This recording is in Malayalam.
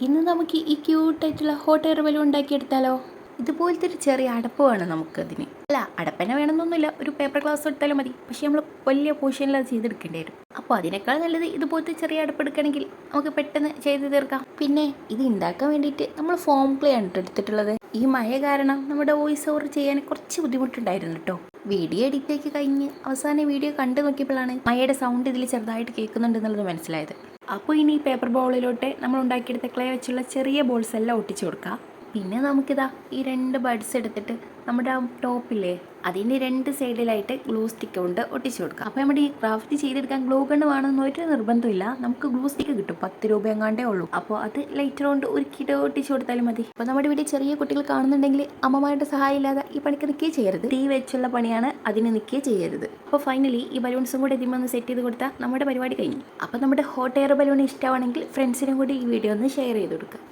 ഇന്ന് നമുക്ക് ഈ ക്യൂട്ടായിട്ടുള്ള ഹോട്ട് എയർ ബലൂൺ ഉണ്ടാക്കിയെടുത്താലോ? ഇതുപോലത്തെ ഒരു ചെറിയ അടപ്പ് വേണം നമുക്കതിന്. അല്ല, അടപ്പന്നെ വേണമെന്നൊന്നുമില്ല, ഒരു പേപ്പർ ഗ്ലാസ് എടുത്താലും മതി. പക്ഷെ നമ്മൾ വലിയ പോർഷനിൽ അത് ചെയ്തെടുക്കേണ്ടി വരും. അപ്പോൾ അതിനേക്കാൾ നല്ലത് ഇതുപോലത്തെ ചെറിയ അടപ്പ് എടുക്കുകയാണെങ്കിൽ നമുക്ക് പെട്ടെന്ന് ചെയ്ത് തീർക്കാം. പിന്നെ ഇത് ഉണ്ടാക്കാൻ വേണ്ടിയിട്ട് നമ്മൾ ഫോം ക്ലേ ആണ് എടുത്തിട്ടുള്ളത്. ഈ മഴ കാരണം നമ്മുടെ വോയിസ് ഓവർ ചെയ്യാൻ കുറച്ച് ബുദ്ധിമുട്ടുണ്ടായിരുന്നു കേട്ടോ. വീഡിയോ എഡിറ്റൊക്കെ കഴിഞ്ഞ് അവസാനം വീഡിയോ കണ്ടു നോക്കിയപ്പോഴാണ് മഴയുടെ സൗണ്ട് ഇതിൽ ചെറുതായിട്ട് കേൾക്കുന്നുണ്ട് എന്നുള്ളത് മനസ്സിലായത്. അപ്പോൾ ഇനി പേപ്പർ ബോളിലോട്ട് നമ്മൾ ഉണ്ടാക്കിയെടുത്ത ക്ലേ വെച്ചുള്ള ചെറിയ ബോൾസ് എല്ലാം ഒട്ടിച്ചു കൊടുക്കുക. പിന്നെ നമുക്കിതാ ഈ 2 ബഡ്സ് എടുത്തിട്ട് നമ്മുടെ ആ ടോപ്പില്ലേ അതിൻ്റെ 2 സൈഡിലായിട്ട് ഗ്ലൂ സ്റ്റിക്ക് കൊണ്ട് ഒട്ടിച്ചു കൊടുക്കുക. അപ്പോൾ നമ്മുടെ ഈ ക്രാഫ്റ്റ് ചെയ്തെടുക്കാൻ ഗ്ലൂ ഗണ്ണ് വേണമെന്ന് ഒരു നിർബന്ധമില്ല. നമുക്ക് ഗ്ലൂ സ്റ്റിക്ക് കിട്ടും, 10 രൂപ എങ്ങാണ്ടേ ഉള്ളൂ. അപ്പോൾ അത് ലൈറ്റർ കൊണ്ട് ഉരുക്കിയിട്ട് ഒട്ടിച്ചു കൊടുത്താലും മതി. അപ്പോൾ നമ്മുടെ വീട്ടിൽ ചെറിയ കുട്ടികൾ കാണുന്നുണ്ടെങ്കിൽ അമ്മമാരുടെ സഹായം ഇല്ലാതെ ഈ പണിക്ക് നിൽക്കുകയേ ചെയ്യരുത്. തീ വെച്ചുള്ള പണിയാണ്, അതിന് നിൽക്കുകയേ ചെയ്യരുത്. അപ്പോൾ ഫൈനലി ഈ ബലൂൺസും കൂടി ഇതിൽ ഒന്ന് സെറ്റ് ചെയ്ത് കൊടുത്താൽ നമ്മുടെ പരിപാടി കഴിഞ്ഞു. അപ്പോൾ നമ്മുടെ ഹോട്ട് എയർ ബലൂൺ ഇഷ്ടമാണെങ്കിൽ ഫ്രണ്ട്സിനും കൂടി ഈ വീഡിയോ ഒന്ന് ഷെയർ ചെയ്ത് കൊടുക്കുക.